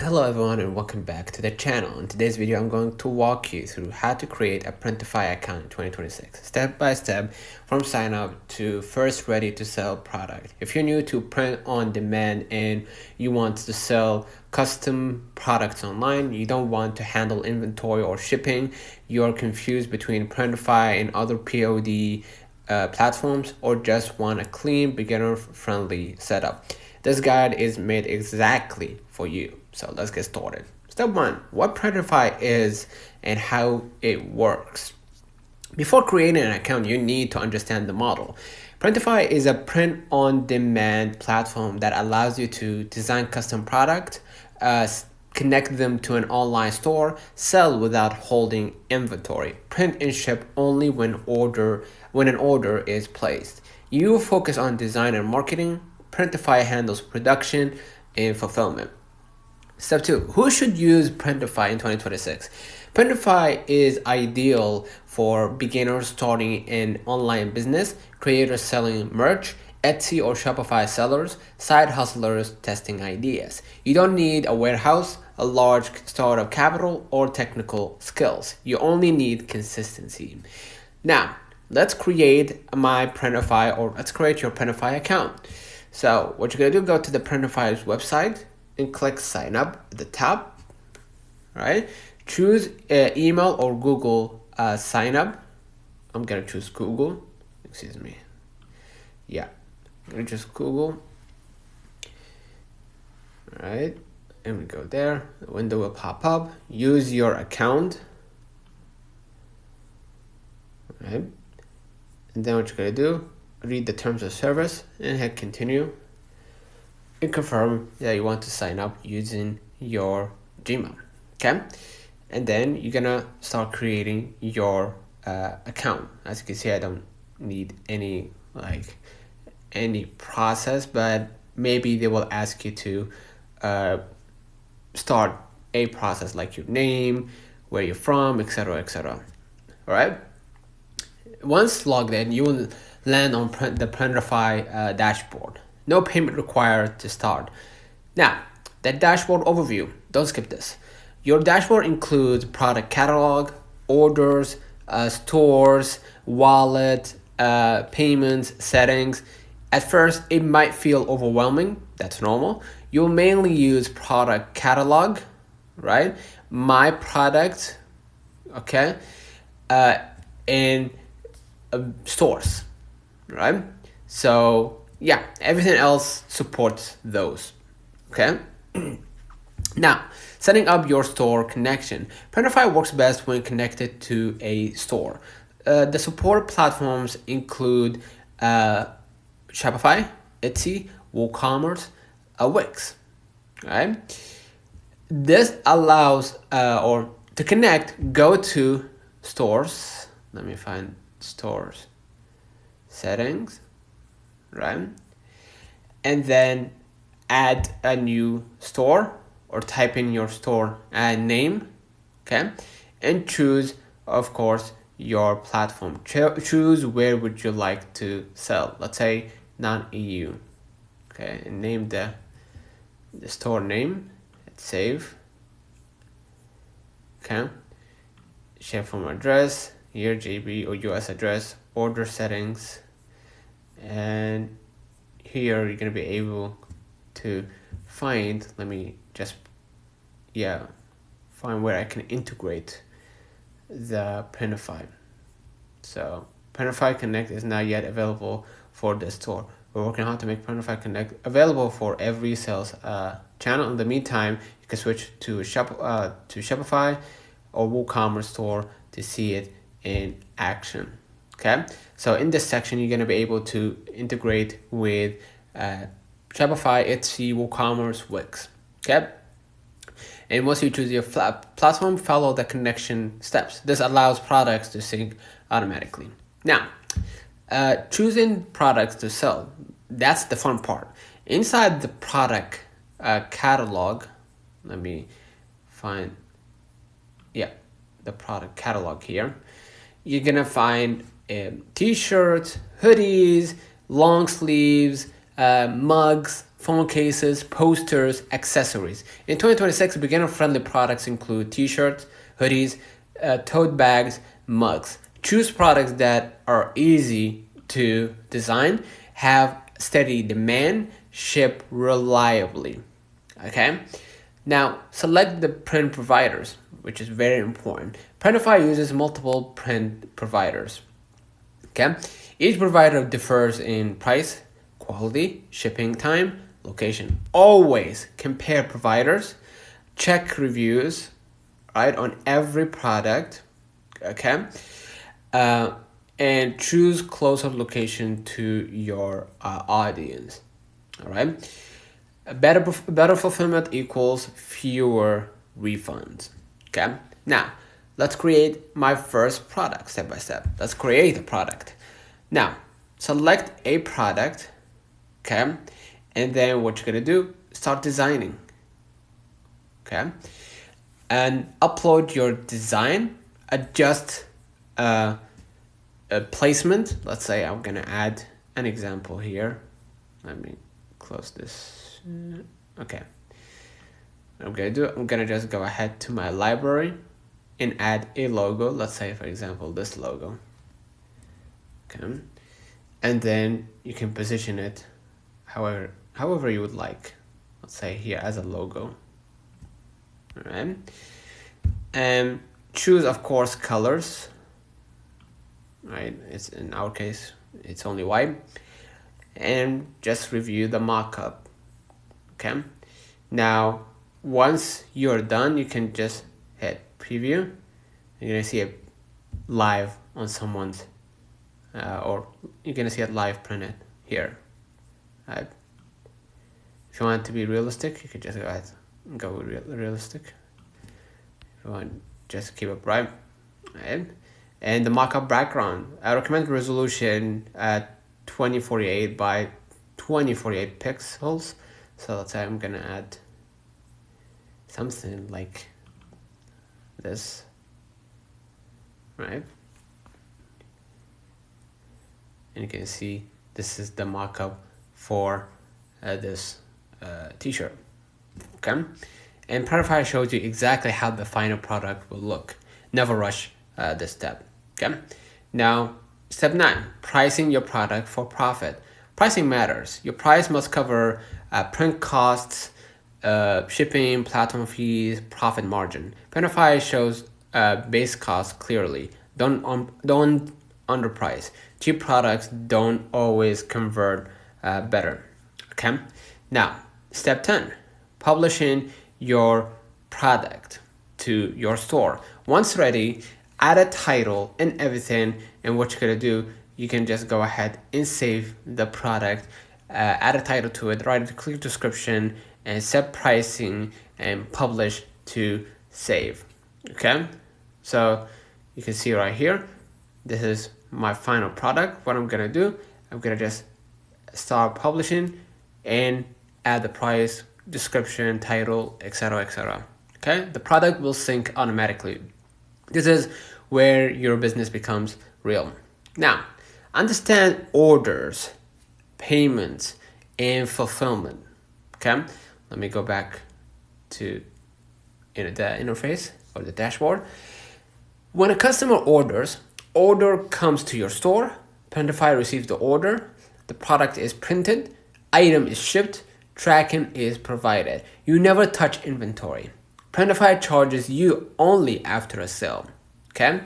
Hello everyone and welcome back to the channel. In today's video, I'm going to walk you through how to create a Printify account in 2026, step by step from sign up to first ready to sell product. If you're new to print on demand and you want to sell custom products online, you don't want to handle inventory or shipping, you're confused between Printify and other POD platforms, or just want a clean, beginner-friendly setup, this guide is made exactly for you. So let's get started. Step 1. What Printify is and how it works. Before creating an account, you need to understand the model. Printify is a print-on-demand platform that allows you to design custom products, connect them to an online store, sell without holding inventory, print and ship only when an order is placed. You focus on design and marketing. Printify handles production and fulfillment. Step 2. Who should use Printify in 2026? Printify is ideal for beginners starting an online business, creators selling merch, Etsy or Shopify sellers, side hustlers testing ideas. You don't need a warehouse, a large startup capital, or technical skills. You only need consistency. Now, let's create your Printify account. So what you're gonna do, go to the Printify's website and click sign up at the top, right? Choose email or Google sign up. I'm gonna choose Google, excuse me. Yeah, I'm gonna choose Google, all right? And we go there, the window will pop up. Use your account, right? And then what you're gonna do, read the terms of service and hit continue and confirm that you want to sign up using your Gmail. Okay, and then you're gonna start creating your account. As you can see, I don't need any process, but maybe they will ask you to start a process like your name, where you're from, etc., etc. All right, once logged in, you will land on the Printify dashboard. No payment required to start. Now, the dashboard overview, don't skip this. Your dashboard includes product catalog, orders, stores, wallet, payments, settings. At first, it might feel overwhelming. That's normal. You'll mainly use product catalog, right? My product, okay, and stores, right? So yeah, everything else supports those. Okay. Now, setting up your store connection. Printify works best when connected to a store. The support platforms include Shopify, Etsy, WooCommerce, Wix. Right. This allows or to connect. Go to stores. Let me find stores settings, right? And then add a new store or type in your store name, okay? And choose, of course, your platform. Choose where would you like to sell. Let's say non-EU, okay? And name the store name. Hit save, okay? Share from address, here JB or US address, order settings, and here you're gonna be able to find, let me just find where I can integrate the Printify. So Printify Connect is not yet available for the store. We're working hard to make Printify Connect available for every sales channel. In the meantime, you can switch to Shopify or WooCommerce store to see it in action. Okay, so in this section, you're going to be able to integrate with Shopify, Etsy, WooCommerce, Wix. Okay, and once you choose your platform, follow the connection steps. This allows products to sync automatically. Now, choosing products to sell, that's the fun part. Inside the product catalog, let me find, the product catalog here. You're gonna find t-shirts, hoodies, long sleeves, mugs, phone cases, posters, accessories. In 2026, beginner-friendly products include t-shirts, hoodies, tote bags, mugs. Choose products that are easy to design, have steady demand, ship reliably. Okay? Now, select the print providers, which is very important. Printify uses multiple print providers. Okay? Each provider differs in price, quality, shipping time, location. Always compare providers, check reviews, right, on every product, okay? And choose closer location to your audience, all right? Better fulfillment equals fewer refunds, okay? Now, let's create my first product step by step. Let's create a product. Now, select a product, okay? And then what you're gonna do, start designing, okay? And upload your design, adjust a placement. Let's say I'm gonna add an example here. Let me close this. Okay. I'm gonna just go ahead to my library and add a logo. Let's say, for example, this logo. Okay. And then you can position it however you would like. Let's say here as a logo. All right. And choose, of course, colors. Right. It's in our case, it's only white. And just review the mockup. Okay. Now, once you're done, you can just hit preview. You're gonna see it live on someone's, or you're gonna see it live printed here. Right. If you want it to be realistic, you can just go ahead and go with realistic. If you want, just keep it bright. Right. And the mockup background, I recommend resolution at 2048 by 2048 pixels. So let's say I'm gonna add something like this, right? And you can see this is the mockup for this t-shirt, okay? And Printify shows you exactly how the final product will look. Never rush this step, okay? Now, step 9, pricing your product for profit. Pricing matters. Your price must cover print costs, shipping, platform fees, profit margin. Printify shows base costs clearly. Don't underprice. Cheap products don't always convert better. Okay. Now, step 10, publishing your product to your store. Once ready, add a title and everything. And what you're gonna do, you can just go ahead and save the product, add a title to it, write a clear description, and set pricing and publish to save. Okay, so you can see right here, this is my final product. What I'm gonna do, I'm gonna just start publishing and add the price, description, title, etc., etc. Okay, the product will sync automatically. This is where your business becomes real. Now, understand orders, payments, and fulfillment. Okay, let me go back to the interface or the dashboard. When a customer order comes to your store, Printify receives the order, the product is printed, item is shipped, tracking is provided. You never touch inventory. Printify charges you only after a sale. Okay?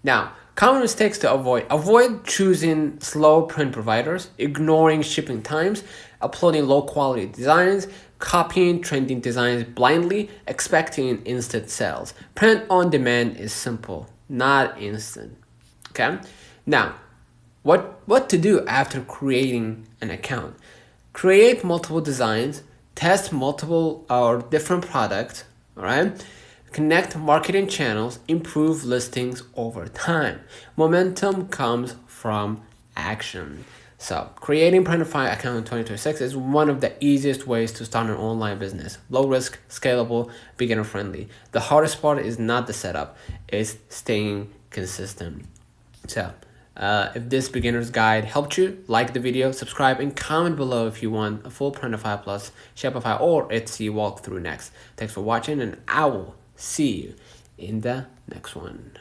Now, common mistakes to avoid. Avoid choosing slow print providers, ignoring shipping times, uploading low quality designs, copying trending designs blindly, expecting instant sales. Print on demand is simple, not instant. Okay? Now, what to do after creating an account? Create multiple designs, test multiple or different products, all right? Connect marketing channels, improve listings over time. Momentum comes from action. So, creating Printify account in 2026 is one of the easiest ways to start an online business. Low risk, scalable, beginner friendly. The hardest part is not the setup, it's staying consistent. So, If this beginner's guide helped you, like the video, subscribe, and comment below if you want a full Printify Plus, Shopify, or Etsy walkthrough next. Thanks for watching, and I will see you in the next one.